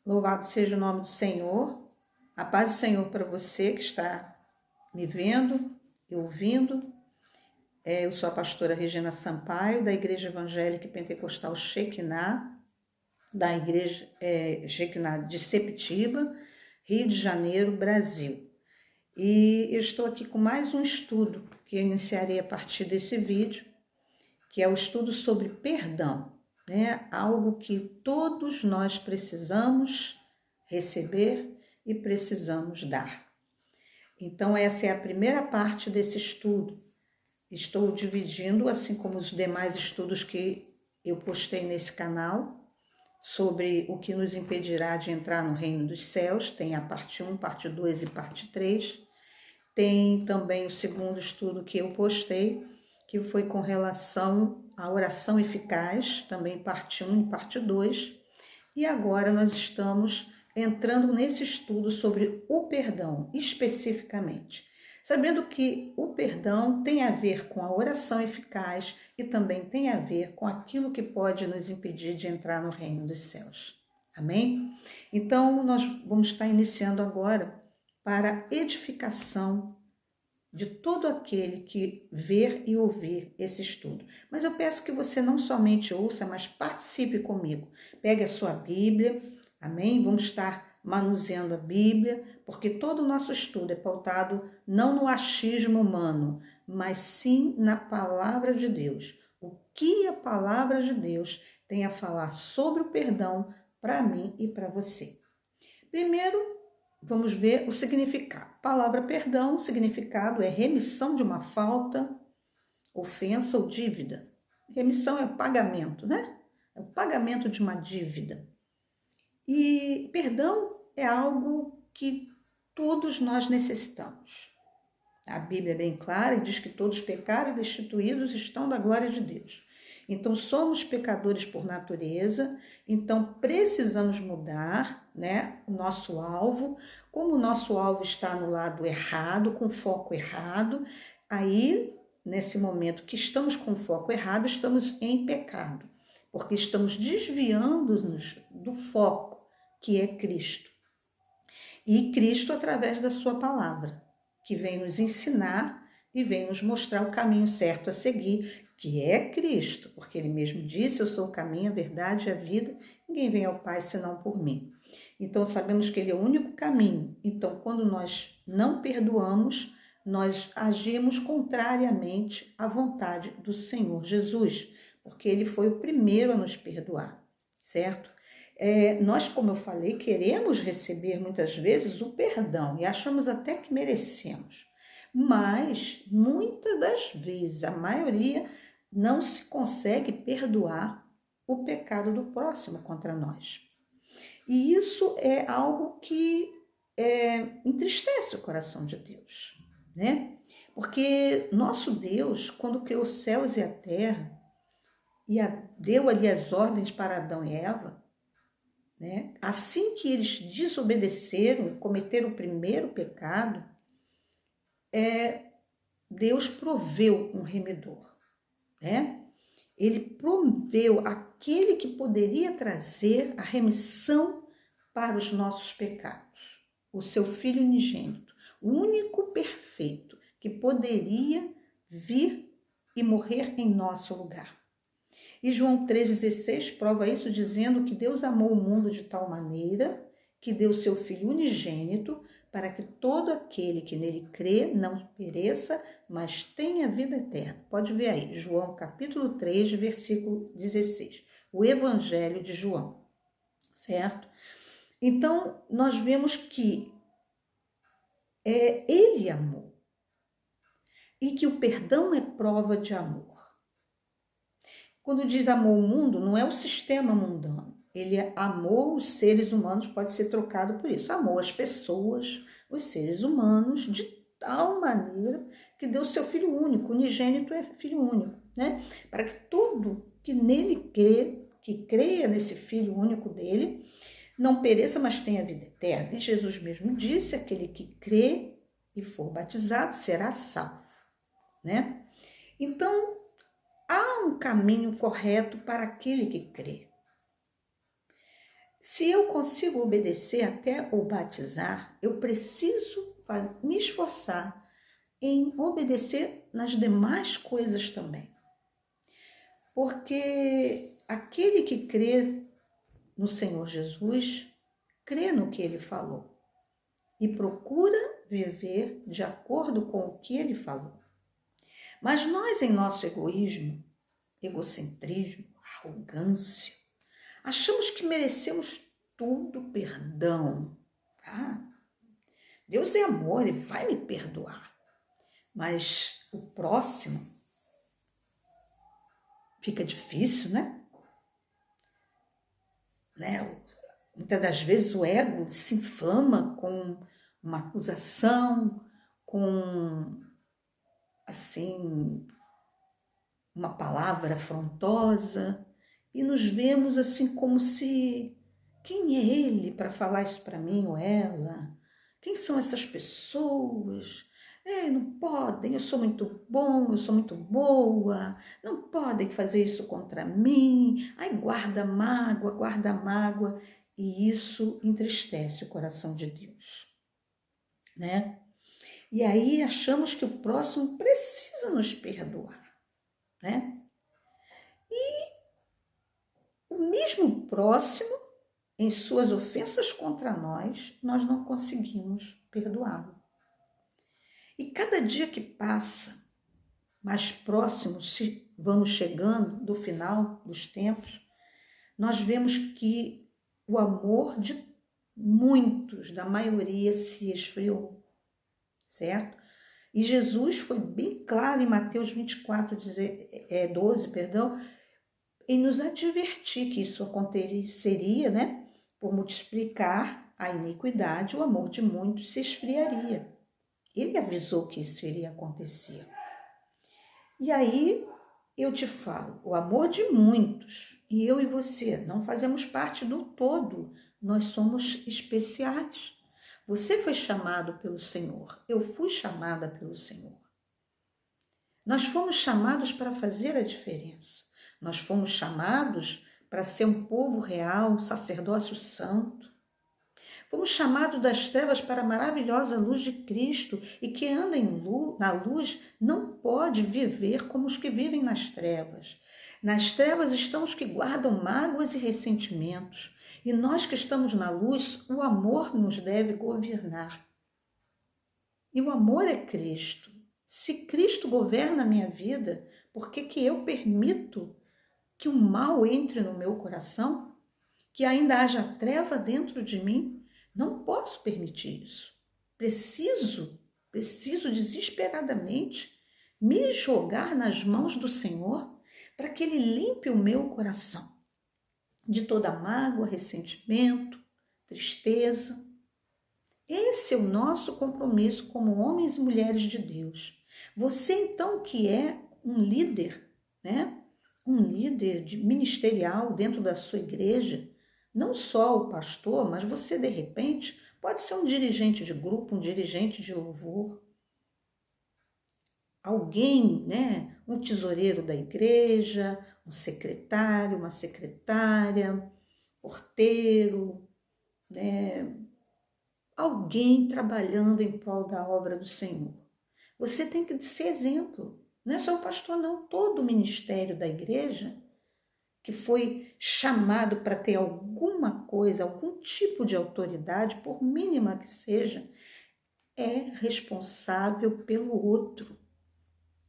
Louvado seja o nome do Senhor. A paz do Senhor para você que está me vendo e ouvindo. Eu sou a pastora Regina Sampaio, da Igreja Evangélica Pentecostal Shekinah, da Igreja Shekinah de Sepetiba, Rio de Janeiro, Brasil. E eu estou aqui com mais um estudo que eu iniciarei a partir desse vídeo, que é o estudo sobre perdão, né? Algo que todos nós precisamos receber e precisamos dar. Então, essa é a primeira parte desse estudo. Estou dividindo, assim como os demais estudos que eu postei nesse canal, sobre o que nos impedirá de entrar no reino dos céus. Tem a parte 1, parte 2 e parte 3. Tem também o segundo estudo que eu postei, que foi com relação à oração eficaz, também parte 1 e parte 2. E agora nós estamos entrando nesse estudo sobre o perdão, especificamente. Sabendo que o perdão tem a ver com a oração eficaz e também tem a ver com aquilo que pode nos impedir de entrar no reino dos céus. Amém? Então, nós vamos estar iniciando agora para edificação de todo aquele que ver e ouvir esse estudo. Mas eu peço que você não somente ouça, mas participe comigo. Pegue a sua Bíblia, amém? Vamos estar manuseando a Bíblia, porque todo o nosso estudo é pautado não no achismo humano, mas sim na palavra de Deus. O que a palavra de Deus tem a falar sobre o perdão para mim e para você. Primeiro, vamos ver o significado. A palavra perdão, o significado é remissão de uma falta, ofensa ou dívida. Remissão é o pagamento, né? É o pagamento de uma dívida. E perdão é algo que todos nós necessitamos. A Bíblia é bem clara e diz que todos pecaram e destituídos estão da glória de Deus. Então, somos pecadores por natureza, então precisamos mudar, né, o nosso alvo. Como o nosso alvo está no lado errado, com foco errado, aí, nesse momento que estamos com foco errado, estamos em pecado, porque estamos desviando-nos do foco, que é Cristo. E Cristo através da sua palavra, que vem nos ensinar e vem nos mostrar o caminho certo a seguir, que é Cristo, porque ele mesmo disse, eu sou o caminho, a verdade e a vida, ninguém vem ao Pai senão por mim. Então sabemos que ele é o único caminho, então quando nós não perdoamos, nós agimos contrariamente à vontade do Senhor Jesus, porque ele foi o primeiro a nos perdoar, certo? Nós, como eu falei, queremos receber muitas vezes o perdão e achamos até que merecemos, mas muitas das vezes, a maioria, não se consegue perdoar o pecado do próximo contra nós. E isso é algo que entristece o coração de Deus, né? Porque nosso Deus, quando criou os céus e a terra, e deu ali as ordens para Adão e Eva, né? Assim que eles desobedeceram, cometeram o primeiro pecado, Deus proveu um remedor, né? Ele proveu aquele que poderia trazer a remissão para os nossos pecados, o seu Filho unigênito, o único perfeito que poderia vir e morrer em nosso lugar. E João 3,16 prova isso dizendo que Deus amou o mundo de tal maneira que deu seu Filho unigênito para que todo aquele que nele crê não pereça, mas tenha vida eterna. Pode ver aí, João capítulo 3, versículo 16, o Evangelho de João, certo? Então, nós vemos que ele amou e que o perdão é prova de amor. Quando diz amou o mundo, não é o sistema mundano. Ele amou os seres humanos, pode ser trocado por isso. Amou as pessoas, os seres humanos, de tal maneira que deu seu Filho único, unigênito é Filho único, né? Para que todo que nele crê, que creia nesse Filho único dele, não pereça, mas tenha vida eterna. E Jesus mesmo disse, aquele que crê e for batizado será salvo, né? Então, há um caminho correto para aquele que crê. Se eu consigo obedecer até o batizar, eu preciso me esforçar em obedecer nas demais coisas também. Porque aquele que crê no Senhor Jesus, crê no que ele falou e procura viver de acordo com o que ele falou. Mas nós, em nosso egoísmo, egocentrismo, arrogância, achamos que merecemos tudo perdão. Tá? Deus é amor e vai me perdoar. Mas o próximo fica difícil, né? Muitas das vezes o ego se inflama com uma acusação, com, assim, uma palavra afrontosa, e nos vemos assim como se, quem é ele para falar isso para mim ou ela? Quem são essas pessoas? Não podem, eu sou muito bom, eu sou muito boa, não podem fazer isso contra mim. Ai, guarda mágoa, e isso entristece o coração de Deus, né? E aí achamos que o próximo precisa nos perdoar, né? E o mesmo próximo, em suas ofensas contra nós não conseguimos perdoá-lo. E cada dia que passa, mais próximos vamos chegando do final dos tempos, nós vemos que o amor de muitos, da maioria, se esfriou, certo? E Jesus foi bem claro em Mateus 24, 12, em nos advertir que isso aconteceria, né? Por multiplicar a iniquidade, o amor de muitos se esfriaria. Ele avisou que isso iria acontecer. E aí eu te falo, o amor de muitos, e eu e você não fazemos parte do todo, nós somos especiais. Você foi chamado pelo Senhor, eu fui chamada pelo Senhor. Nós fomos chamados para fazer a diferença. Nós fomos chamados para ser um povo real, um sacerdócio santo. Fomos chamados das trevas para a maravilhosa luz de Cristo, e quem anda na luz não pode viver como os que vivem nas trevas. Nas trevas estão os que guardam mágoas e ressentimentos, e nós que estamos na luz, o amor nos deve governar. E o amor é Cristo. Se Cristo governa a minha vida, por que eu permito que o mal entre no meu coração? Que ainda haja treva dentro de mim? Não posso permitir isso. Preciso desesperadamente me jogar nas mãos do Senhor para que Ele limpe o meu coração de toda mágoa, ressentimento, tristeza. Esse é o nosso compromisso como homens e mulheres de Deus. Você, então, que é um líder, né? Um líder ministerial dentro da sua igreja, não só o pastor, mas você, de repente, pode ser um dirigente de grupo, um dirigente de louvor, alguém, né? Um tesoureiro da igreja, um secretário, uma secretária, porteiro, né? Alguém trabalhando em prol da obra do Senhor. Você tem que ser exemplo. Não é só o pastor, não. Todo o ministério da igreja que foi chamado para ter alguma coisa, algum tipo de autoridade, por mínima que seja, é responsável pelo outro,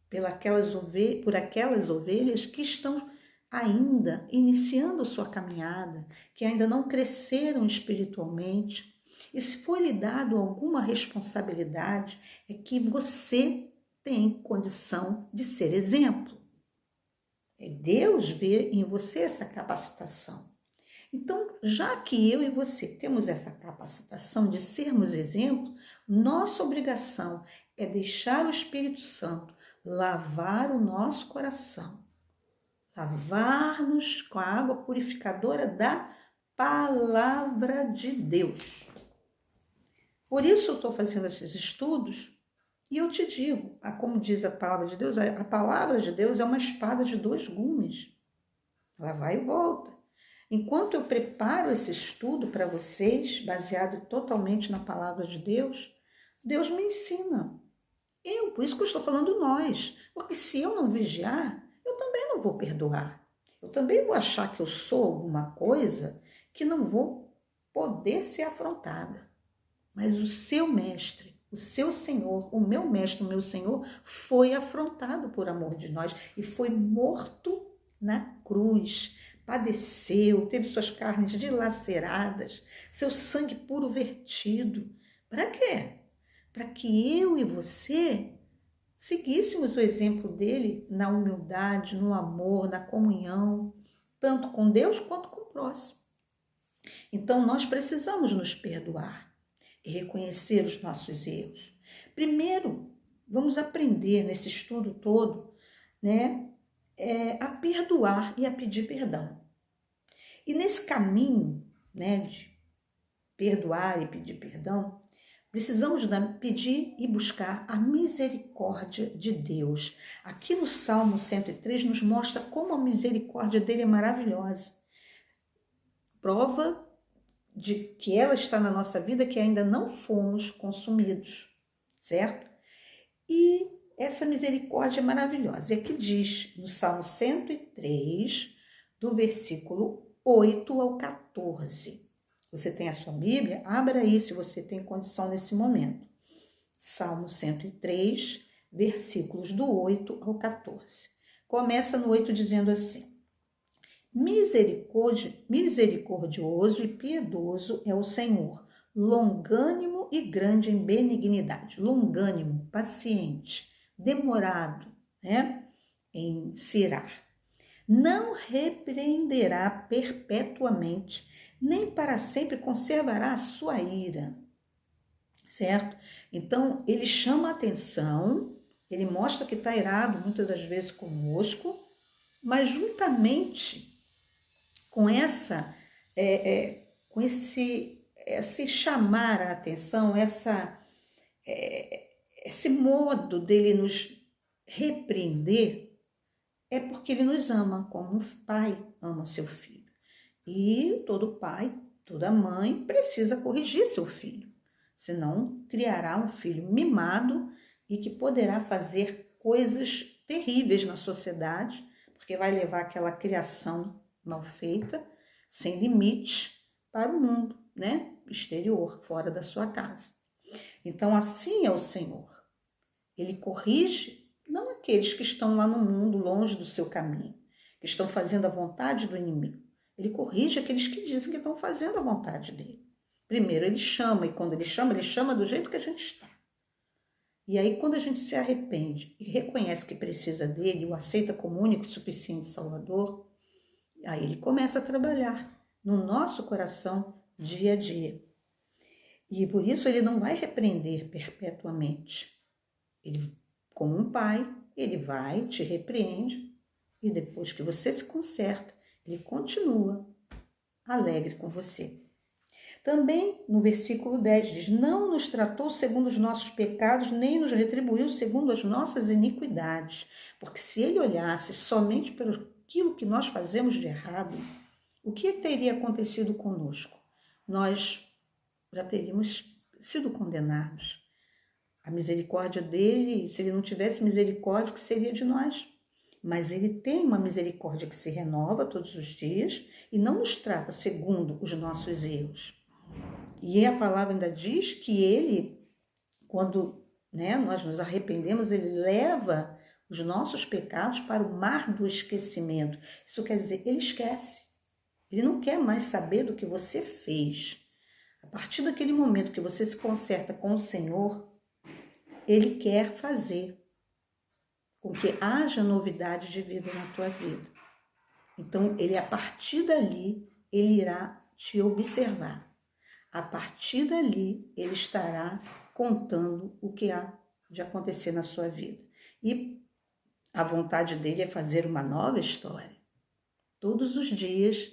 por aquelas ovelhas que estão ainda iniciando sua caminhada, que ainda não cresceram espiritualmente. E se for lhe dado alguma responsabilidade, é que você tem condição de ser exemplo. Deus vê em você essa capacitação. Então, já que eu e você temos essa capacitação de sermos exemplo, nossa obrigação é deixar o Espírito Santo lavar o nosso coração, lavar-nos com a água purificadora da Palavra de Deus. Por isso eu estou fazendo esses estudos e eu te digo, como diz a Palavra de Deus, a Palavra de Deus é uma espada de 2 gumes. Ela vai e volta. Enquanto eu preparo esse estudo para vocês, baseado totalmente na palavra de Deus, Deus me ensina. Por isso que eu estou falando nós, porque se eu não vigiar, eu também não vou perdoar. Eu também vou achar que eu sou alguma coisa que não vou poder ser afrontada. Mas o seu mestre, o seu Senhor, o meu mestre, o meu Senhor, foi afrontado por amor de nós e foi morto na cruz. Padeceu, teve suas carnes dilaceradas, seu sangue puro vertido. Para quê? Para que eu e você seguíssemos o exemplo dele na humildade, no amor, na comunhão, tanto com Deus quanto com o próximo. Então nós precisamos nos perdoar e reconhecer os nossos erros. Primeiro, vamos aprender nesse estudo todo, né, a perdoar e a pedir perdão. E nesse caminho, né, de perdoar e pedir perdão, precisamos pedir e buscar a misericórdia de Deus. Aqui no Salmo 103 nos mostra como a misericórdia dele é maravilhosa. Prova de que ela está na nossa vida, que ainda não fomos consumidos, certo? E essa misericórdia é maravilhosa. E aqui diz no Salmo 103, do versículo 8 ao 14. Você tem a sua Bíblia? Abra aí se você tem condição nesse momento. Salmo 103, versículos do 8 ao 14. Começa no 8 dizendo assim: Misericordioso e piedoso é o Senhor, longânimo e grande em benignidade. Longânimo, paciente, demorado, né, em se irar. Não repreenderá perpetuamente, nem para sempre conservará a sua ira, certo? Então, ele chama a atenção, ele mostra que está irado muitas das vezes conosco, mas juntamente com esse chamar a atenção, esse modo dele nos repreender, é porque ele nos ama, como um pai ama seu filho. E todo pai, toda mãe precisa corrigir seu filho, senão criará um filho mimado e que poderá fazer coisas terríveis na sociedade, porque vai levar aquela criação mal feita, sem limites, para o mundo, né, exterior, fora da sua casa. Então assim é o Senhor. Ele corrige não aqueles que estão lá no mundo, longe do seu caminho, que estão fazendo a vontade do inimigo. Ele corrige aqueles que dizem que estão fazendo a vontade dele. Primeiro ele chama, e quando ele chama do jeito que a gente está. E aí quando a gente se arrepende e reconhece que precisa dele, o aceita como único e suficiente Salvador, aí ele começa a trabalhar no nosso coração dia a dia. E por isso ele não vai repreender perpetuamente. Ele, como um pai, ele vai, te repreende, e depois que você se conserta, ele continua alegre com você. Também no versículo 10 diz: não nos tratou segundo os nossos pecados, nem nos retribuiu segundo as nossas iniquidades. Porque se ele olhasse somente pelo aquilo que nós fazemos de errado, o que teria acontecido conosco? Nós já teríamos sido condenados. A misericórdia dele, se ele não tivesse misericórdia, o que seria de nós? Mas ele tem uma misericórdia que se renova todos os dias e não nos trata segundo os nossos erros. E a palavra ainda diz que ele, quando, né, nós nos arrependemos, ele leva os nossos pecados para o mar do esquecimento. Isso quer dizer, ele esquece. Ele não quer mais saber do que você fez. A partir daquele momento que você se conserta com o Senhor, ele quer fazer com que haja novidade de vida na tua vida. Então, ele, a partir dali, ele irá te observar. A partir dali, ele estará contando o que há de acontecer na sua vida. E a vontade dele é fazer uma nova história. Todos os dias,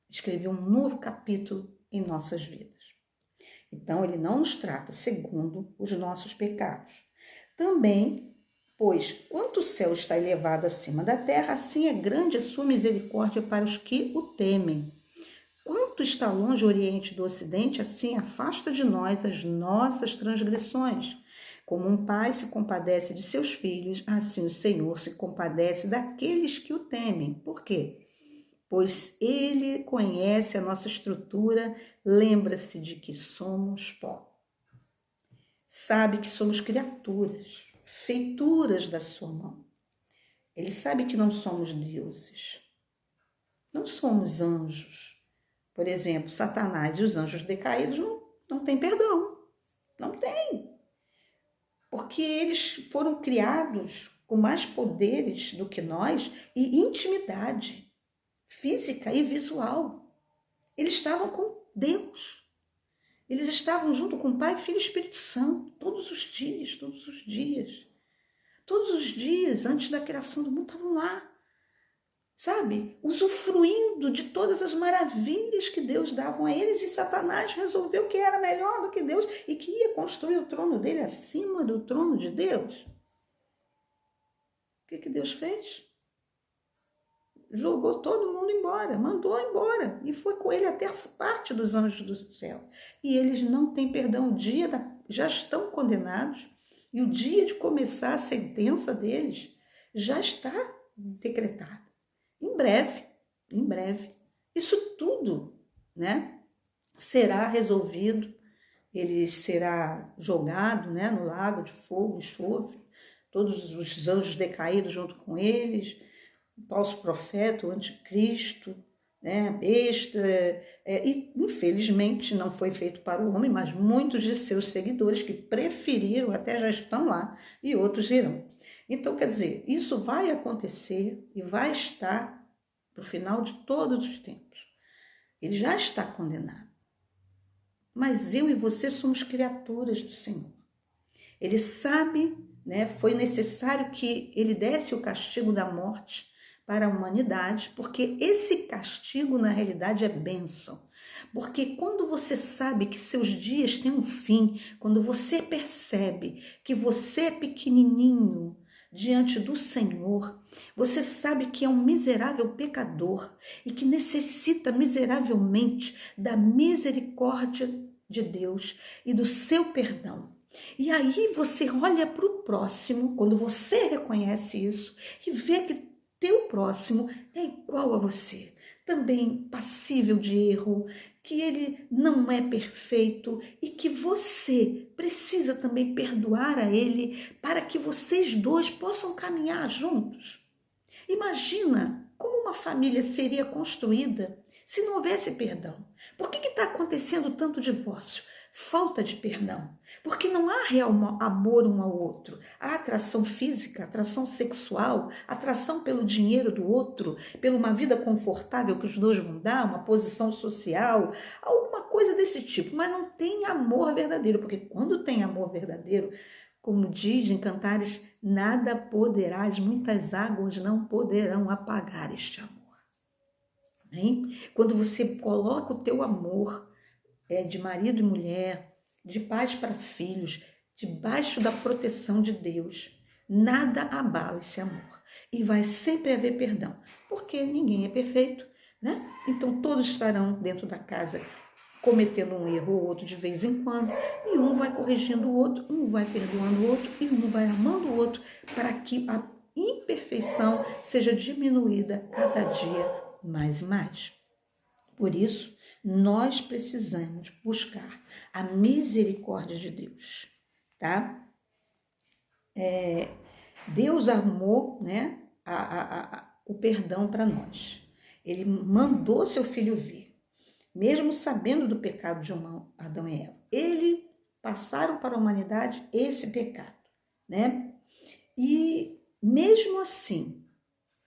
escrever um novo capítulo em nossas vidas. Então, ele não nos trata segundo os nossos pecados. Também Pois, quanto o céu está elevado acima da terra, assim é grande a sua misericórdia para os que o temem. Quanto está longe o Oriente do Ocidente, assim afasta de nós as nossas transgressões. Como um pai se compadece de seus filhos, assim o Senhor se compadece daqueles que o temem. Por quê? Pois ele conhece a nossa estrutura, lembra-se de que somos pó. Sabe que somos criaturas, feituras da sua mão. Ele sabe que não somos deuses, não somos anjos. Por exemplo, Satanás e os anjos decaídos não têm perdão, não tem. Porque eles foram criados com mais poderes do que nós e intimidade física e visual. Eles estavam com Deus. Eles estavam junto com o Pai, Filho e Espírito Santo, todos os dias, todos os dias. Todos os dias, antes da criação do mundo, estavam lá, sabe? Usufruindo de todas as maravilhas que Deus dava a eles, e Satanás resolveu que era melhor do que Deus e que ia construir o trono dele acima do trono de Deus. O que Deus fez? Jogou todo mundo embora, mandou embora, e foi com ele a terça parte dos anjos do céu. E eles não têm perdão, já estão condenados, e o dia de começar a sentença deles já está decretado. Em breve, isso tudo, né, será resolvido. Ele será jogado, né, no lago de fogo, enxofre, todos os anjos decaídos junto com eles, o falso profeta, o anticristo, né, besta, e infelizmente não foi feito para o homem, mas muitos de seus seguidores que preferiram, até já estão lá, e outros irão. Então, quer dizer, isso vai acontecer e vai estar para o final de todos os tempos. Ele já está condenado. Mas eu e você somos criaturas do Senhor. Ele sabe, né, foi necessário que ele desse o castigo da morte para a humanidade, porque esse castigo, na realidade, é bênção. Porque quando você sabe que seus dias têm um fim, quando você percebe que você é pequenininho diante do Senhor, você sabe que é um miserável pecador e que necessita miseravelmente da misericórdia de Deus e do seu perdão. E aí você olha para o próximo, quando você reconhece isso e vê que teu próximo é igual a você, também passível de erro, que ele não é perfeito e que você precisa também perdoar a ele para que vocês dois possam caminhar juntos. Imagina como uma família seria construída se não houvesse perdão. Por que está acontecendo tanto divórcio? Falta de perdão, porque não há real amor um ao outro. Há atração física, atração sexual, atração pelo dinheiro do outro, pela uma vida confortável que os dois vão dar, uma posição social, alguma coisa desse tipo, mas não tem amor verdadeiro, porque quando tem amor verdadeiro, como diz em Cantares, nada poderás, muitas águas não poderão apagar este amor. Hein? Quando você coloca o teu amor de marido e mulher, de pais para filhos, debaixo da proteção de Deus, nada abala esse amor. E vai sempre haver perdão, porque ninguém é perfeito, né? Então todos estarão dentro da casa cometendo um erro ou outro de vez em quando, e um vai corrigindo o outro, um vai perdoando o outro, e um vai amando o outro, para que a imperfeição seja diminuída cada dia mais e mais. Por isso, nós precisamos buscar a misericórdia de Deus, tá? Deus arrumou, né, o perdão para nós. Ele mandou seu filho vir, mesmo sabendo do pecado de Adão e Eva. Eles passaram para a humanidade esse pecado, né? E mesmo assim,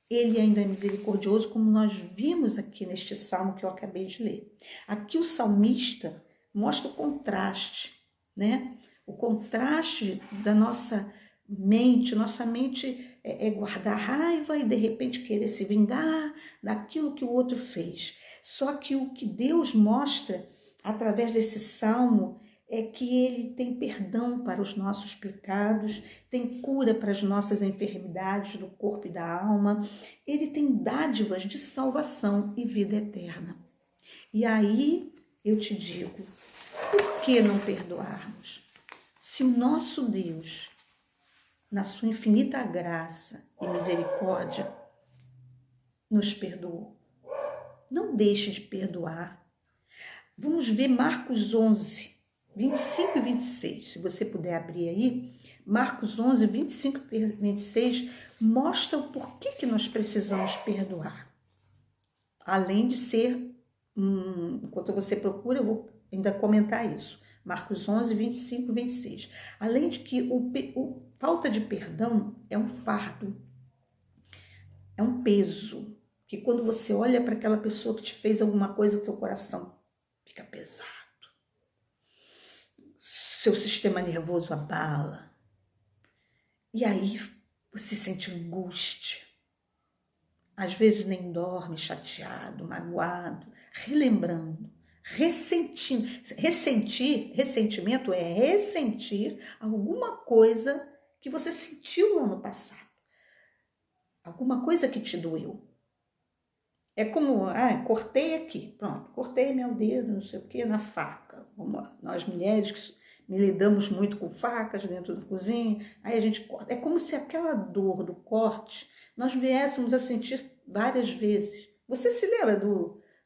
ele ainda é misericordioso, como nós vimos aqui neste salmo que eu acabei de ler. Aqui o salmista mostra o contraste, né? O contraste da nossa mente. Nossa mente é guardar raiva e de repente querer se vingar daquilo que o outro fez. Só que o que Deus mostra através desse salmo é que Ele tem perdão para os nossos pecados, tem cura para as nossas enfermidades do corpo e da alma, Ele tem dádivas de salvação e vida eterna. E aí eu te digo, por que não perdoarmos? Se o nosso Deus, na sua infinita graça e misericórdia, nos perdoou, não deixe de perdoar. Vamos ver Marcos 11, 25 e 26. Se você puder abrir aí, Marcos 11, 25 e 26 mostra o porquê que nós precisamos perdoar. Além de ser, enquanto você procura, eu vou ainda comentar isso. Marcos 11, 25 e 26. Além de que falta de perdão é um fardo, é um peso, que quando você olha para aquela pessoa que te fez alguma coisa, o teu coração fica pesado. Seu sistema nervoso abala. E aí você sente angústia. Às vezes nem dorme, chateado, magoado, relembrando, ressentindo. Ressentimento é ressentir alguma coisa que você sentiu lá no passado. Alguma coisa que te doeu. É como, cortei aqui, pronto, cortei meu dedo, não sei o que, na faca. Nós mulheres que lidamos muito com facas dentro da cozinha, aí a gente corta. É como se aquela dor do corte nós viéssemos a sentir várias vezes. Você se lembra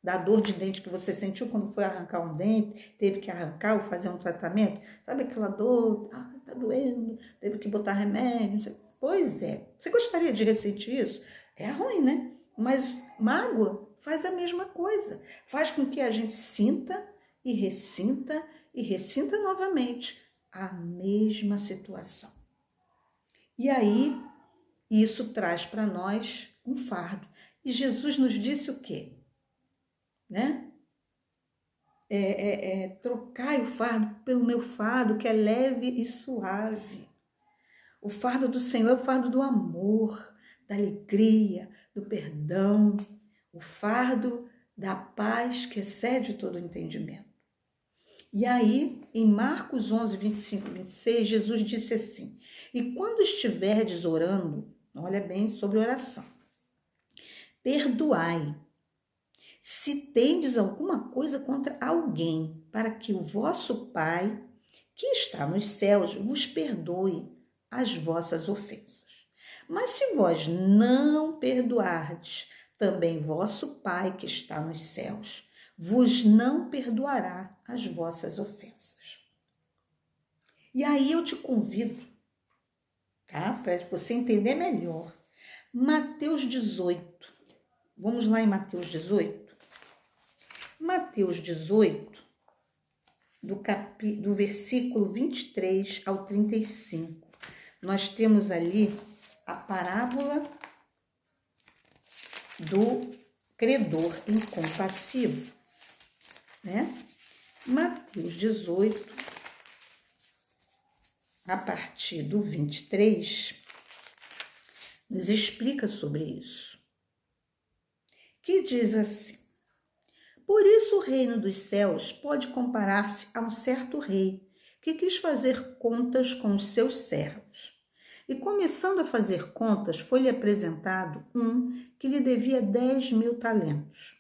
da dor de dente que você sentiu quando foi arrancar um dente, teve que arrancar ou fazer um tratamento? Sabe aquela dor, tá doendo, teve que botar remédio, não sei. Pois é, você gostaria de ressentir isso? É ruim, né? Mas mágoa faz a mesma coisa. Faz com que a gente sinta e ressinta novamente a mesma situação. E aí, isso traz para nós um fardo. E Jesus nos disse o quê? Né? Trocai o fardo pelo meu fardo, que é leve e suave. O fardo do Senhor é o fardo do amor, da alegria, do perdão, o fardo da paz que excede todo o entendimento. E aí, em Marcos 11, 25 e 26, Jesus disse assim: e quando estiverdes orando, olha bem sobre oração, perdoai, se tendes alguma coisa contra alguém, para que o vosso Pai, que está nos céus, vos perdoe as vossas ofensas. Mas se vós não perdoardes, também vosso Pai, que está nos céus, vos não perdoará as vossas ofensas. E aí eu te convido, tá? Para você entender melhor. Mateus 18. Vamos lá em Mateus 18? Mateus 18, do versículo 23 ao 35. Nós temos ali a parábola do credor incompassivo, né? Mateus 18, a partir do 23, nos explica sobre isso. Que diz assim: por isso o reino dos céus pode comparar-se a um certo rei que quis fazer contas com os seus servos. E começando a fazer contas, foi-lhe apresentado um que lhe devia 10.000 talentos.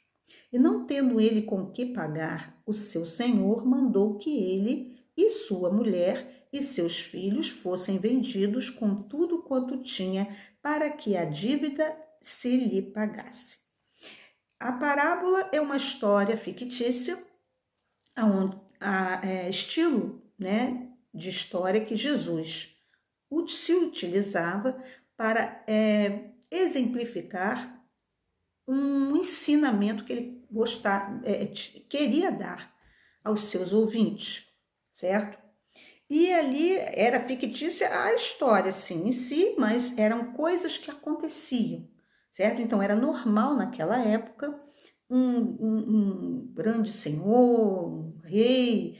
E não tendo ele com que pagar, o seu senhor mandou que ele e sua mulher e seus filhos fossem vendidos com tudo quanto tinha, para que a dívida se lhe pagasse. A parábola é uma história fictícia, estilo, né, de história que Jesus se utilizava para exemplificar um ensinamento que ele queria dar aos seus ouvintes, certo? E ali era fictícia a história, sim, em si, mas eram coisas que aconteciam, certo? Então era normal naquela época um grande senhor, um rei,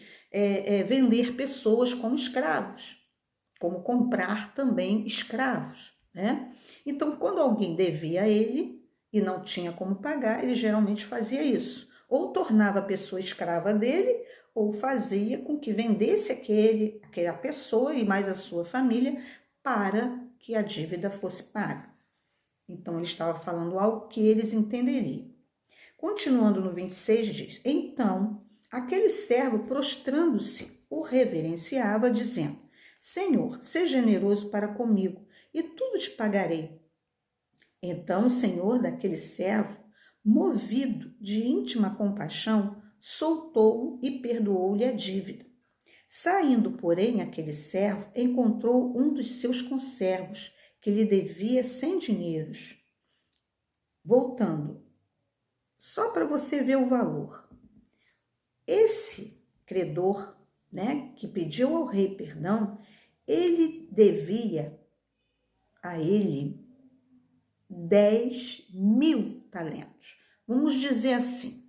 vender pessoas como escravos, como comprar também escravos, né? Então, quando alguém devia a ele e não tinha como pagar, ele geralmente fazia isso. ou tornava a pessoa escrava dele, ou fazia com que vendesse aquela pessoa e mais a sua família para que a dívida fosse paga. Então, ele estava falando algo que eles entenderiam. Continuando no 26, diz: Então, aquele servo, prostrando-se, o reverenciava, dizendo: Senhor, seja generoso para comigo, e tudo te pagarei. Então, o senhor daquele servo, movido de íntima compaixão, soltou-o e perdoou-lhe a dívida. Saindo, porém, aquele servo encontrou um dos seus conservos, que lhe devia 100 dinheiros. Voltando, só para você ver o valor. Esse credor, né, que pediu ao rei perdão, ele devia a ele 10.000 talentos. Vamos dizer assim,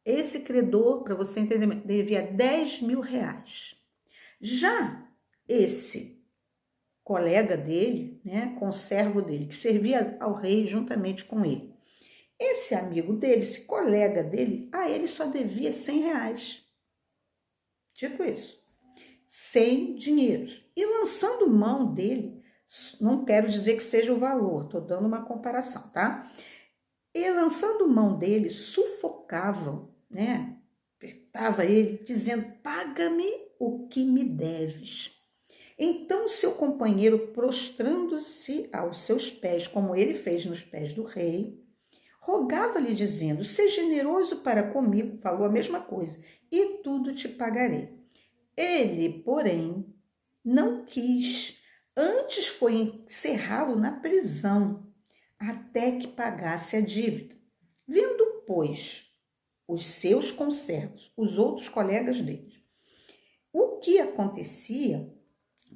esse credor, para você entender, devia 10.000 reais. Já esse colega dele, né, conservo dele, que servia ao rei juntamente com ele, esse amigo dele, esse colega dele, a ele só devia 100 reais. Tipo isso. 100 dinheiros. E lançando mão dele, não quero dizer que seja o valor, estou dando uma comparação, tá? E lançando mão dele, sufocavam, né? Apertava ele, dizendo: paga-me o que me deves. Então seu companheiro, prostrando-se aos seus pés, como ele fez nos pés do rei, rogava-lhe, dizendo: seja generoso para comigo, falou a mesma coisa, e tudo te pagarei. Ele, porém, não quis, antes foi encerrá-lo na prisão, até que pagasse a dívida. Vendo, pois, os seus conservos, os outros colegas dele, o que acontecia,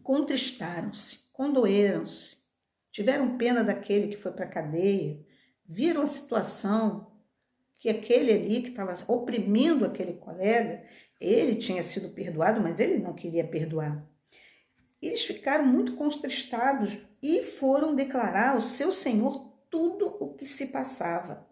contristaram-se, condoeram-se, tiveram pena daquele que foi para a cadeia, viram a situação que aquele ali que estava oprimindo aquele colega, ele tinha sido perdoado, mas ele não queria perdoar. Eles ficaram muito contristados e foram declarar ao seu senhor tudo o que se passava.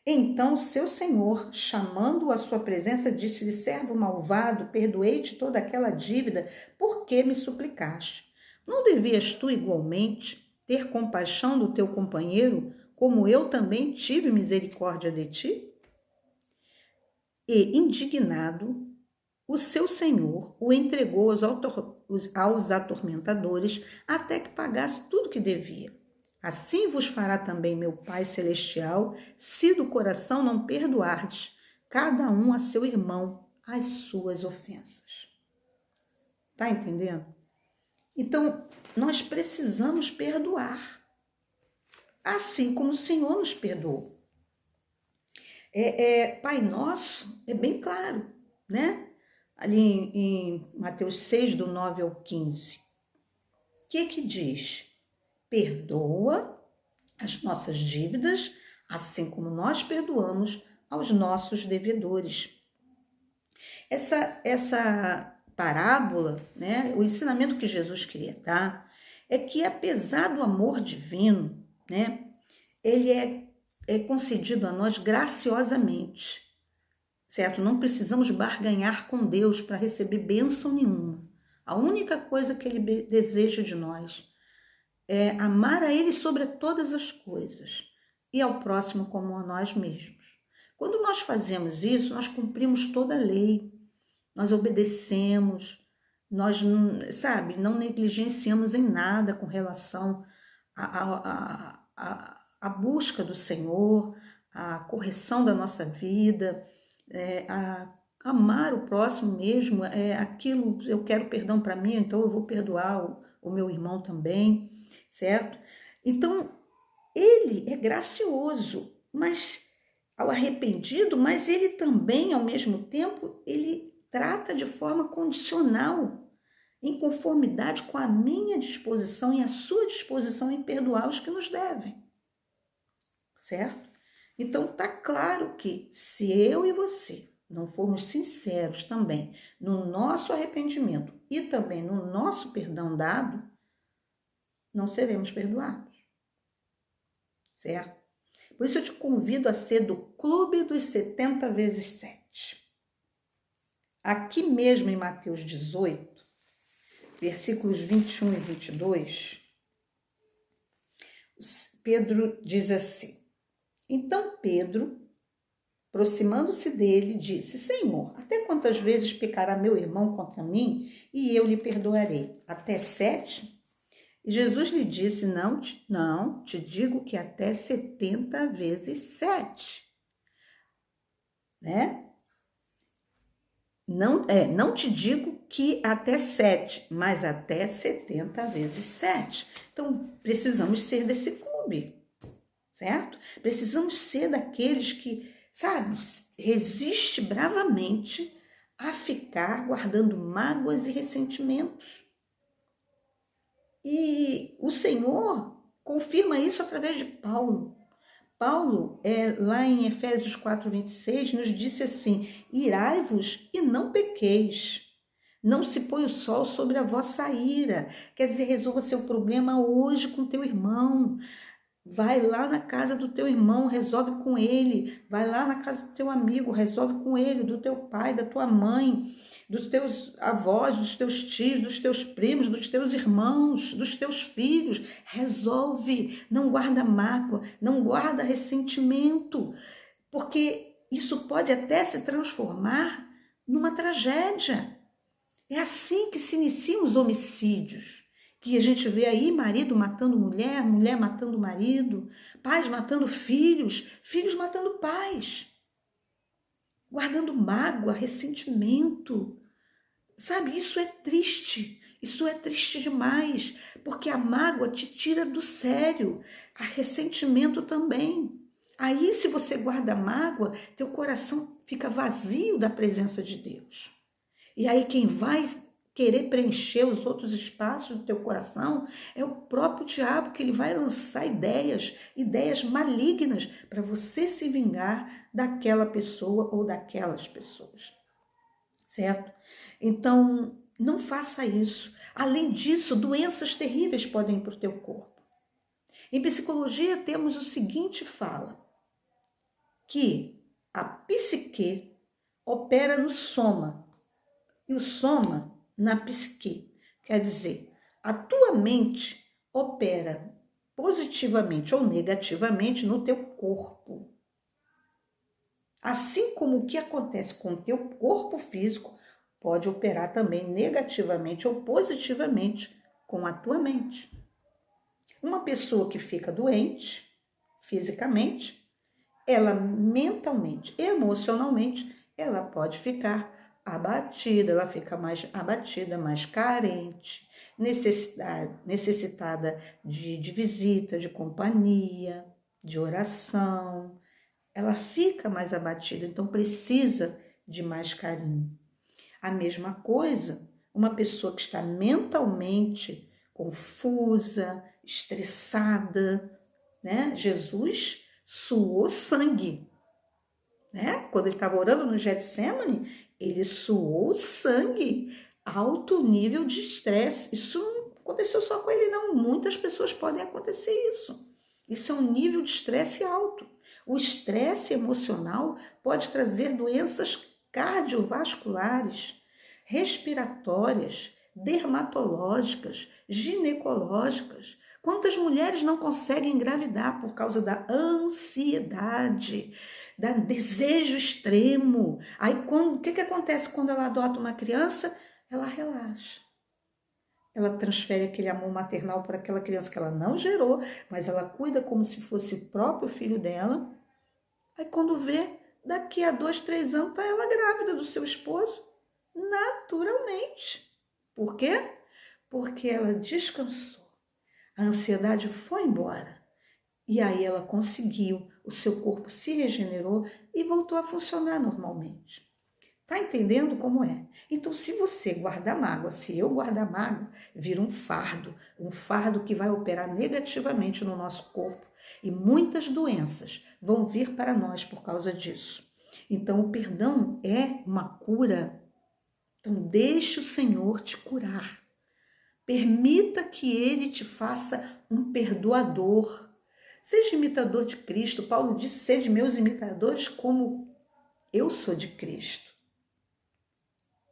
Então seu senhor, chamando-o à sua presença, disse-lhe: servo malvado, perdoei-te toda aquela dívida, por que me suplicaste? Não devias tu igualmente ter compaixão do teu companheiro, como eu também tive misericórdia de ti? E, indignado, o seu senhor o entregou aos atormentadores até que pagasse tudo que devia. Assim vos fará também meu Pai Celestial, se do coração não perdoardes, cada um a seu irmão, as suas ofensas. Tá entendendo? Então, nós precisamos perdoar, assim como o Senhor nos perdoou. Pai Nosso é bem claro, né? Ali em Mateus 6, do 9 ao 15. O que diz? Perdoa as nossas dívidas, assim como nós perdoamos aos nossos devedores. Essa parábola, né, o ensinamento que Jesus queria dar, é que apesar do amor divino, né, ele é concedido a nós graciosamente, certo? Não precisamos barganhar com Deus para receber bênção nenhuma. A única coisa que ele deseja de nós é amar a ele sobre todas as coisas e ao próximo como a nós mesmos. Quando nós fazemos isso, nós cumprimos toda a lei, nós obedecemos, nós, sabe, não negligenciamos em nada com relação à busca do Senhor, à correção da nossa vida, a amar o próximo mesmo, aquilo, eu quero perdão para mim, então eu vou perdoar o meu irmão também, certo? Então, ele é gracioso, mas ao arrependido, mas ele também, ao mesmo tempo, ele trata de forma condicional, em conformidade com a minha disposição e a sua disposição em perdoar os que nos devem, certo? Então, tá claro que se eu e você não formos sinceros também no nosso arrependimento e também no nosso perdão dado, não seremos perdoados, certo? Por isso eu te convido a ser do Clube dos 70 vezes 7. Aqui mesmo em Mateus 18, versículos 21 e 22, Pedro diz assim: Então Pedro, aproximando-se dele, disse: Senhor, até quantas vezes pecará meu irmão contra mim e eu lhe perdoarei? Até 7? E Jesus lhe disse: Não, te digo que até 70 vezes 7. Né? Não te digo que até 7, mas até 70 vezes 7. Então, precisamos ser desse clube, certo? Precisamos ser daqueles que, sabe, resiste bravamente a ficar guardando mágoas e ressentimentos. E o Senhor confirma isso através de Paulo. Paulo, lá em Efésios 4:26, nos disse assim: irai-vos e não pequeis. Não se põe o sol sobre a vossa ira. Quer dizer, resolva seu problema hoje com teu irmão. Vai lá na casa do teu irmão, resolve com ele. Vai lá na casa do teu amigo, resolve com ele, do teu pai, da tua mãe, dos teus avós, dos teus tios, dos teus primos, dos teus irmãos, dos teus filhos. Resolve, não guarda mágoa, não guarda ressentimento, porque isso pode até se transformar numa tragédia. É assim que se iniciam os homicídios. Que a gente vê aí marido matando mulher, mulher matando marido, pais matando filhos, filhos matando pais, guardando mágoa, ressentimento. Sabe, isso é triste demais, porque a mágoa te tira do sério, a ressentimento também. Aí, se você guarda mágoa, teu coração fica vazio da presença de Deus. E aí quem vai querer preencher os outros espaços do teu coração é o próprio diabo, que ele vai lançar ideias malignas para você se vingar daquela pessoa ou daquelas pessoas, certo? Então, não faça isso. Além disso, doenças terríveis podem ir para o teu corpo. Em psicologia temos o seguinte fala, que a psique opera no soma, e o soma na psique. Quer dizer, a tua mente opera positivamente ou negativamente no teu corpo. Assim como o que acontece com o teu corpo físico pode operar também negativamente ou positivamente com a tua mente. Uma pessoa que fica doente fisicamente, ela mentalmente, emocionalmente, ela pode ficar abatida, ela fica mais abatida, mais carente, necessitada de visita, de companhia, de oração. Ela fica mais abatida, então precisa de mais carinho. A mesma coisa, uma pessoa que está mentalmente confusa, estressada, né? Jesus suou sangue, né? Quando ele estava orando no Getsemane, ele suou sangue, alto nível de estresse. Isso não aconteceu só com ele, não. Muitas pessoas podem acontecer isso. Isso é um nível de estresse alto. O estresse emocional pode trazer doenças cardiovasculares, respiratórias, dermatológicas, ginecológicas. Quantas mulheres não conseguem engravidar por causa da ansiedade, do desejo extremo? Aí o que acontece quando ela adota uma criança? Ela relaxa. Ela transfere aquele amor maternal para aquela criança que ela não gerou, mas ela cuida como se fosse o próprio filho dela. Aí quando vê, daqui a 2, 3 anos, está ela grávida do seu esposo, naturalmente. Por quê? Porque ela descansou. A ansiedade foi embora. E aí ela conseguiu, o seu corpo se regenerou e voltou a funcionar normalmente. Tá entendendo como é? Então, se você guardar mágoa, se eu guardar mágoa, vira um fardo que vai operar negativamente no nosso corpo. E muitas doenças vão vir para nós por causa disso. Então, o perdão é uma cura. Então, deixe o Senhor te curar. Permita que Ele te faça um perdoador. Seja imitador de Cristo. Paulo disse, sede meus imitadores como eu sou de Cristo.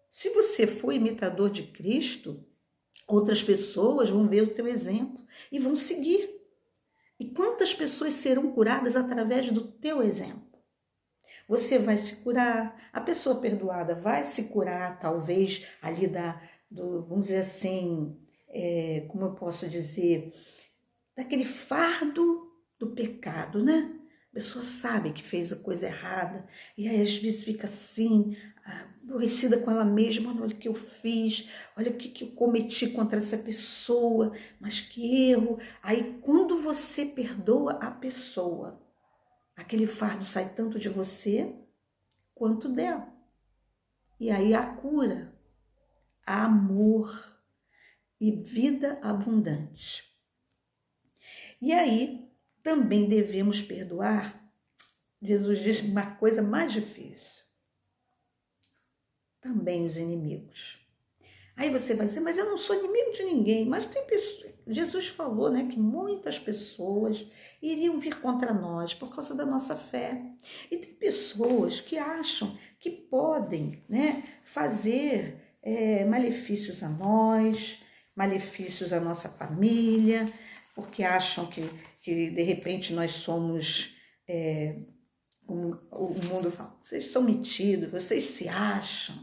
Se você for imitador de Cristo, outras pessoas vão ver o teu exemplo e vão seguir. E quantas pessoas serão curadas através do teu exemplo? Você vai se curar, a pessoa perdoada vai se curar, talvez, ali vamos dizer assim, como eu posso dizer, daquele fardo do pecado, né? A pessoa sabe que fez a coisa errada e aí às vezes fica assim, aborrecida com ela mesma. Olha o que eu fiz, olha o que eu cometi contra essa pessoa, mas que erro. Aí quando você perdoa a pessoa, aquele fardo sai tanto de você quanto dela. E aí a cura, a amor e vida abundante. E aí também devemos perdoar. Jesus diz uma coisa mais difícil. Também os inimigos. Aí você vai dizer, mas eu não sou inimigo de ninguém. Mas tem pessoas, Jesus falou, né, que muitas pessoas iriam vir contra nós por causa da nossa fé. E tem pessoas que acham que podem, né, fazer malefícios a nós, malefícios à nossa família, porque acham que de repente nós somos, como o mundo fala, vocês são metidos, vocês se acham.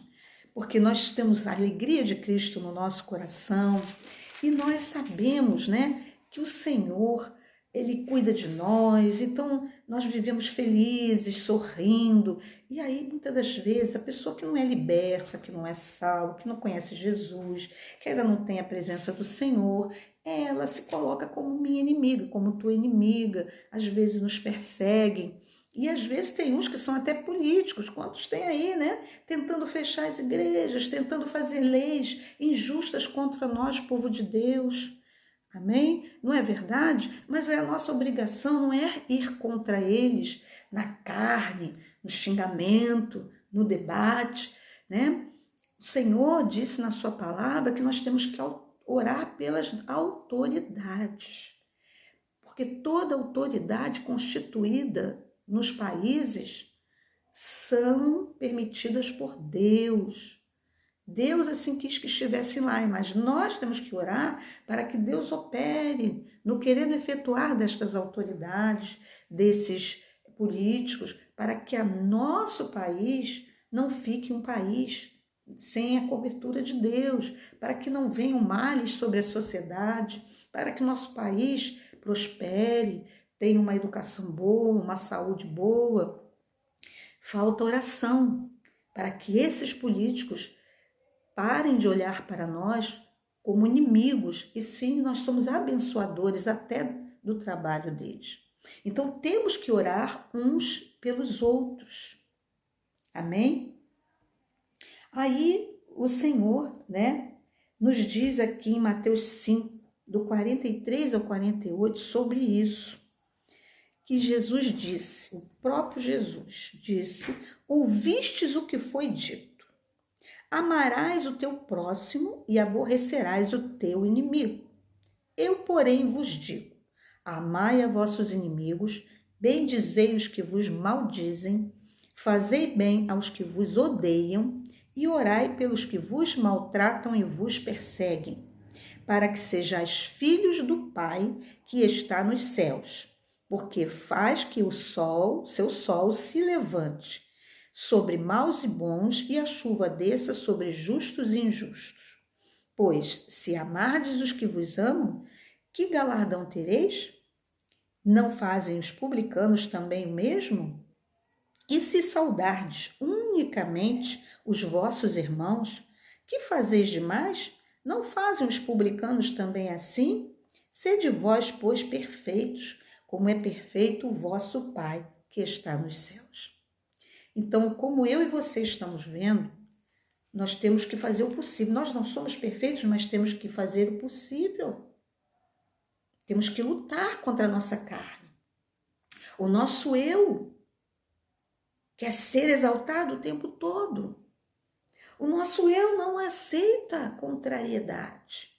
Porque nós temos a alegria de Cristo no nosso coração e nós sabemos, né, que o Senhor, Ele cuida de nós, então nós vivemos felizes, sorrindo. E aí, muitas das vezes, a pessoa que não é liberta, que não é salva, que não conhece Jesus, que ainda não tem a presença do Senhor, ela se coloca como minha inimiga, como tua inimiga, às vezes nos perseguem. E às vezes tem uns que são até políticos, quantos tem aí, né? Tentando fechar as igrejas, tentando fazer leis injustas contra nós, povo de Deus. Amém? Não é verdade? Mas a nossa obrigação não é ir contra eles na carne, no xingamento, no debate, né? O Senhor disse na sua palavra que nós temos que orar pelas autoridades. Porque toda autoridade constituída nos países são permitidas por Deus. Deus assim quis que estivessem lá, mas nós temos que orar para que Deus opere no querer efetuar destas autoridades, desses políticos, para que o nosso país não fique um país sem a cobertura de Deus, para que não venham males sobre a sociedade, para que o nosso país prospere, tenha uma educação boa, uma saúde boa. Falta oração para que esses políticos parem de olhar para nós como inimigos, e sim, nós somos abençoadores até do trabalho deles. Então, temos que orar uns pelos outros. Amém? Aí, o Senhor, né, nos diz aqui em Mateus 5, do 43 ao 48, sobre isso. Que Jesus disse, o próprio Jesus disse, ouvistes o que foi dito, amarás o teu próximo e aborrecerás o teu inimigo. Eu, porém, vos digo, amai a vossos inimigos, bendizei os que vos maldizem, fazei bem aos que vos odeiam e orai pelos que vos maltratam e vos perseguem, para que sejais filhos do Pai que está nos céus. Porque faz que o sol, seu sol, se levante sobre maus e bons, e a chuva desça sobre justos e injustos. Pois, se amardes os que vos amam, que galardão tereis? Não fazem os publicanos também o mesmo? E se saudardes unicamente os vossos irmãos, que fazeis demais? Não fazem os publicanos também assim? Sede vós, pois, perfeitos, como é perfeito o vosso Pai que está nos céus. Então, como eu e você estamos vendo, nós temos que fazer o possível. Nós não somos perfeitos, mas temos que fazer o possível. Temos que lutar contra a nossa carne. O nosso eu quer ser exaltado o tempo todo. O nosso eu não aceita a contrariedade,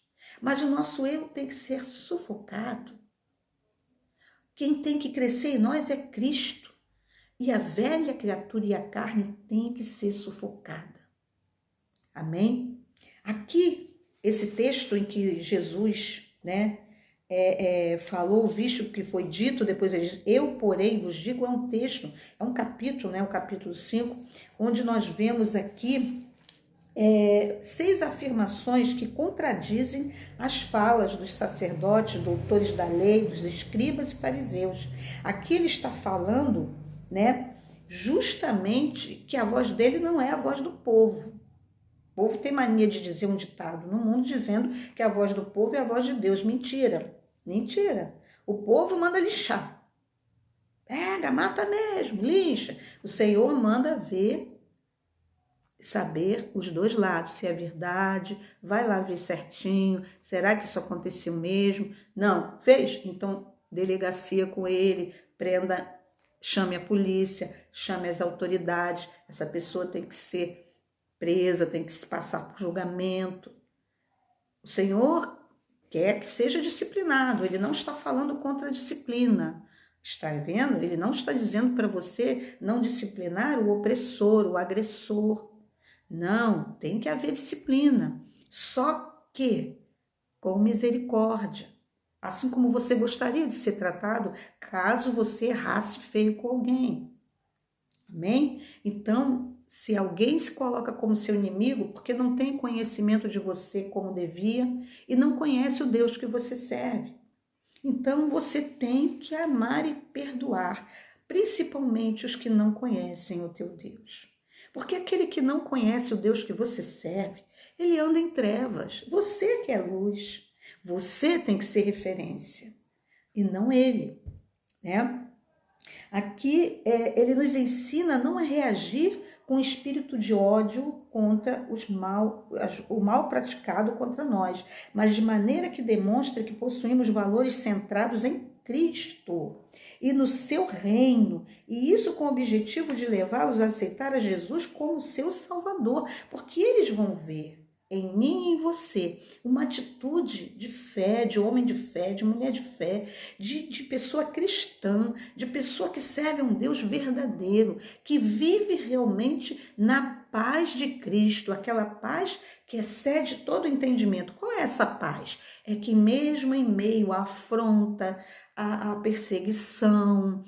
mas o nosso eu tem que ser sufocado. Quem tem que crescer em nós é Cristo. E a velha criatura e a carne tem que ser sufocada. Amém? Aqui, esse texto em que Jesus, né, falou, visto que foi dito, depois ele diz, eu, porém, vos digo, é um texto, é um capítulo, né, o capítulo 5, onde nós vemos aqui 6 afirmações que contradizem as falas dos sacerdotes, doutores da lei, dos escribas e fariseus. Aqui ele está falando, né, justamente que a voz dele não é a voz do povo. O povo tem mania de dizer um ditado no mundo dizendo que a voz do povo é a voz de Deus. Mentira, mentira. O povo manda lixar. Pega, mata mesmo, lixa. O Senhor manda ver, saber os dois lados, se é verdade, vai lá ver certinho, será que isso aconteceu mesmo? Não, fez? Então, delegacia com ele, prenda, chame a polícia, chame as autoridades, essa pessoa tem que ser presa, tem que se passar por julgamento. O Senhor quer que seja disciplinado, ele não está falando contra a disciplina, está vendo? Ele não está dizendo para você não disciplinar o opressor, o agressor. Não, tem que haver disciplina, só que com misericórdia. Assim como você gostaria de ser tratado caso você errasse feio com alguém. Amém? Então, se alguém se coloca como seu inimigo, porque não tem conhecimento de você como devia e não conhece o Deus que você serve. Então, você tem que amar e perdoar, principalmente os que não conhecem o teu Deus. Porque aquele que não conhece o Deus que você serve, ele anda em trevas. Você que é luz, você tem que ser referência e não ele, né? Aqui ele nos ensina não a reagir com espírito de ódio contra o mal praticado contra nós, mas de maneira que demonstre que possuímos valores centrados em Cristo e no seu reino, e isso com o objetivo de levá-los a aceitar a Jesus como seu Salvador, porque eles vão ver em mim e em você uma atitude de fé, de homem de fé, de mulher de fé, de pessoa cristã, de pessoa que serve a um Deus verdadeiro, que vive realmente na paz de Cristo, aquela paz que excede todo entendimento. Qual é essa paz? É que mesmo em meio à afronta, à perseguição,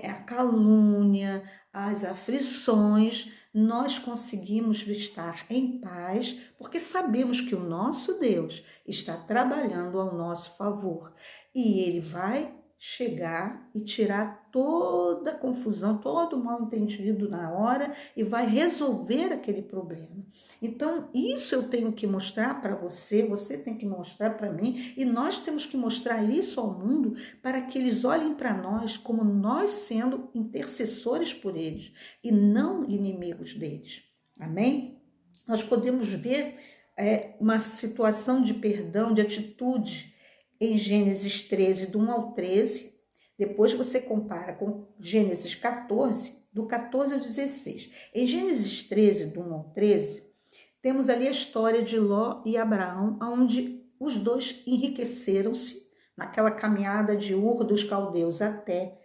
à calúnia, às aflições, nós conseguimos estar em paz, porque sabemos que o nosso Deus está trabalhando ao nosso favor e Ele vai chegar e tirar toda a confusão, todo o mal entendido na hora e vai resolver aquele problema. Então, isso eu tenho que mostrar para você, você tem que mostrar para mim e nós temos que mostrar isso ao mundo para que eles olhem para nós como nós sendo intercessores por eles e não inimigos deles. Amém? Nós podemos ver uma situação de perdão, de atitude em Gênesis 13, do 1 ao 13. Depois você compara com Gênesis 14, do 14 ao 16. Em Gênesis 13, do 1 ao 13, temos ali a história de Ló e Abraão, onde os dois enriqueceram-se naquela caminhada de Ur dos Caldeus até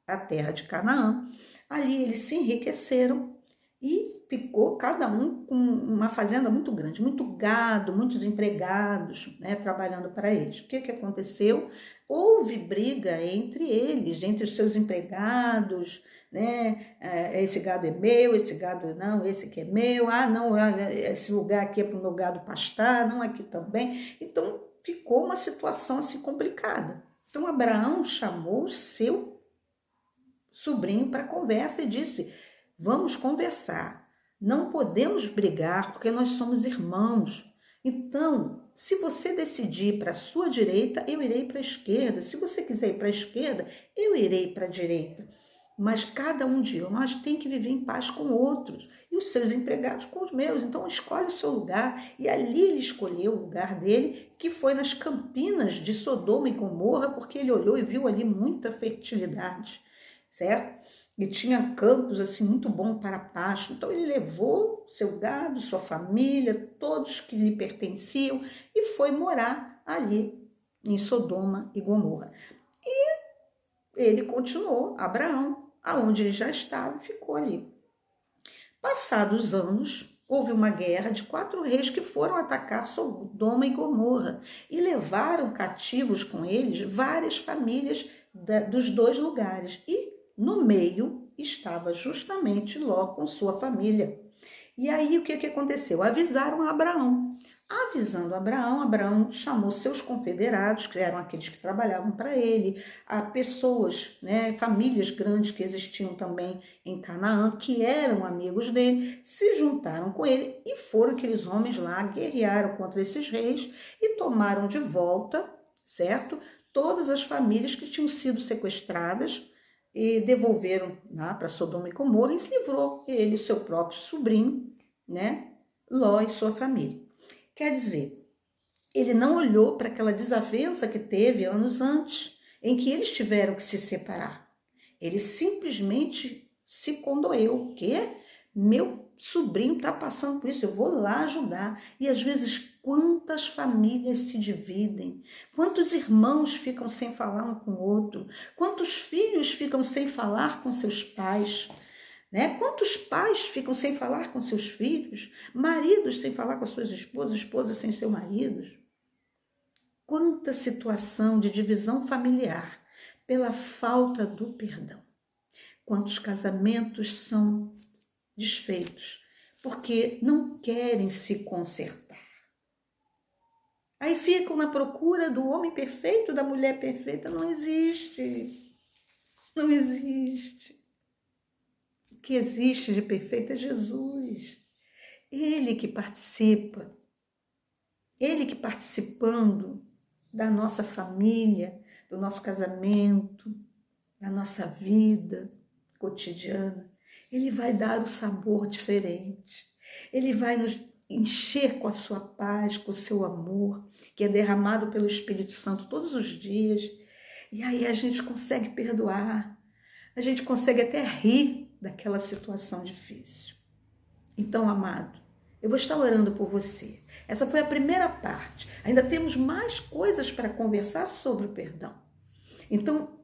a terra de Canaã. Ali eles se enriqueceram e ficou cada um com uma fazenda muito grande, muito gado, muitos empregados, né, trabalhando para eles. O que aconteceu? Houve briga entre eles, entre os seus empregados, né? Esse gado é meu, esse gado não, esse aqui é meu, não, esse lugar aqui é para o meu gado pastar, não, aqui também. Então ficou uma situação assim complicada. Então Abraão chamou o seu sobrinho para conversa e disse: vamos conversar, não podemos brigar porque nós somos irmãos. Então, se você decidir para a sua direita, eu irei para a esquerda. Se você quiser ir para a esquerda, eu irei para a direita. Mas cada um de nós tem que viver em paz com outros e os seus empregados com os meus. Então, escolhe o seu lugar. E ali ele escolheu o lugar dele, que foi nas campinas de Sodoma e Gomorra, porque ele olhou e viu ali muita fertilidade, certo? E tinha campos assim muito bom para pasto. Então ele levou seu gado, sua família, todos que lhe pertenciam e foi morar ali em Sodoma e Gomorra. E ele continuou, Abraão, aonde ele já estava, ficou ali. Passados anos, houve uma guerra de 4 reis que foram atacar Sodoma e Gomorra e levaram cativos com eles várias famílias dos 2 lugares. E no meio estava justamente Ló com sua família. E aí o que aconteceu? Avisaram a Abraão. Avisando Abraão, Abraão chamou seus confederados, que eram aqueles que trabalhavam para ele, a pessoas, né, famílias grandes que existiam também em Canaã, que eram amigos dele, se juntaram com ele e foram aqueles homens lá, guerrearam contra esses reis e tomaram de volta, certo? Todas as famílias que tinham sido sequestradas e devolveram lá para Sodoma e Gomorra e se livrou ele, seu próprio sobrinho, né, Ló e sua família. Quer dizer, ele não olhou para aquela desavença que teve anos antes, em que eles tiveram que se separar. Ele simplesmente se condoeu, que meu sobrinho está passando por isso, eu vou lá ajudar. E às vezes quantas famílias se dividem, quantos irmãos ficam sem falar um com o outro, quantos filhos ficam sem falar com seus pais, né? Quantos pais ficam sem falar com seus filhos, maridos sem falar com as suas esposas, esposas sem seus maridos? Quanta situação de divisão familiar pela falta do perdão. Quantos casamentos são desfeitos porque não querem se consertar. Aí ficam na procura do homem perfeito, da mulher perfeita. Não existe. Não existe. O que existe de perfeito é Jesus. Ele que participa. Ele que participando da nossa família, do nosso casamento, da nossa vida cotidiana, ele vai dar o sabor diferente. Ele vai nos encher com a sua paz, com o seu amor, que é derramado pelo Espírito Santo todos os dias. E aí a gente consegue perdoar, a gente consegue até rir daquela situação difícil. Então, amado, eu vou estar orando por você. Essa foi a primeira parte. Ainda temos mais coisas para conversar sobre o perdão. Então,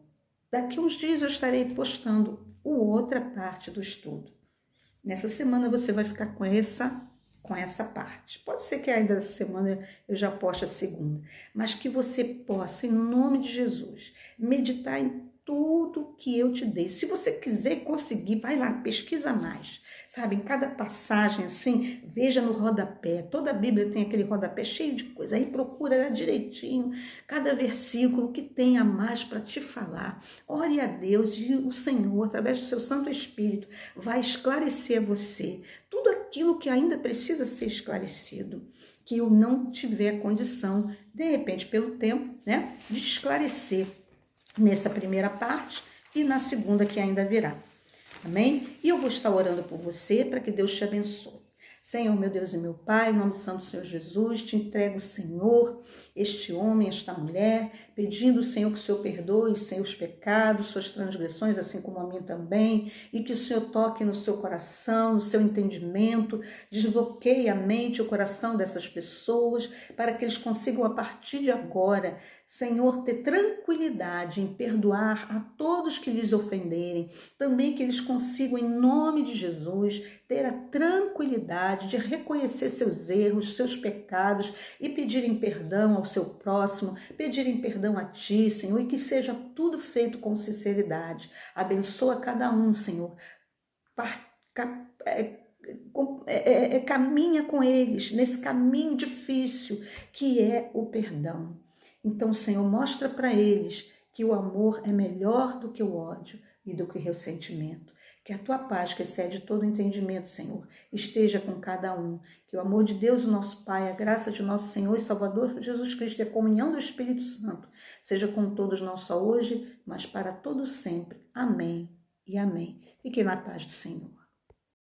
daqui uns dias eu estarei postando outra parte do estudo. Nessa semana você vai ficar com essa parte. Pode ser que ainda essa semana eu já poste a segunda, mas que você possa, em nome de Jesus, meditar em tudo que eu te dei. Se você quiser conseguir, vai lá, pesquisa mais. Sabe, em cada passagem assim, veja no rodapé. Toda a Bíblia tem aquele rodapé cheio de coisa. Aí procura direitinho cada versículo que tenha mais para te falar. Ore a Deus e o Senhor, através do seu Santo Espírito, vai esclarecer a você tudo aquilo que ainda precisa ser esclarecido, que eu não tiver condição, de repente, pelo tempo, né, de esclarecer nessa primeira parte e na segunda que ainda virá. Amém? E eu vou estar orando por você para que Deus te abençoe. Senhor, meu Deus e meu Pai, em nome do Santo Senhor Jesus, te entrego, Senhor, este homem, esta mulher, pedindo, Senhor, que o Senhor perdoe os seus pecados, suas transgressões, assim como a mim também, e que o Senhor toque no seu coração, no seu entendimento, desbloqueie a mente e o coração dessas pessoas, para que eles consigam, a partir de agora, Senhor, ter tranquilidade em perdoar a todos que lhes ofenderem, também que eles consigam, em nome de Jesus, ter a tranquilidade de reconhecer seus erros, seus pecados e pedirem perdão ao seu próximo, pedirem perdão a Ti, Senhor, e que seja tudo feito com sinceridade. Abençoa cada um, Senhor. Caminha com eles nesse caminho difícil que é o perdão. Então, Senhor, mostra para eles que o amor é melhor do que o ódio e do que o ressentimento. Que a Tua paz, que excede todo entendimento, Senhor, esteja com cada um. Que o amor de Deus, o nosso Pai, a graça de nosso Senhor e Salvador Jesus Cristo e a comunhão do Espírito Santo seja com todos, não só hoje, mas para todos sempre. Amém e amém. Fiquem na paz do Senhor.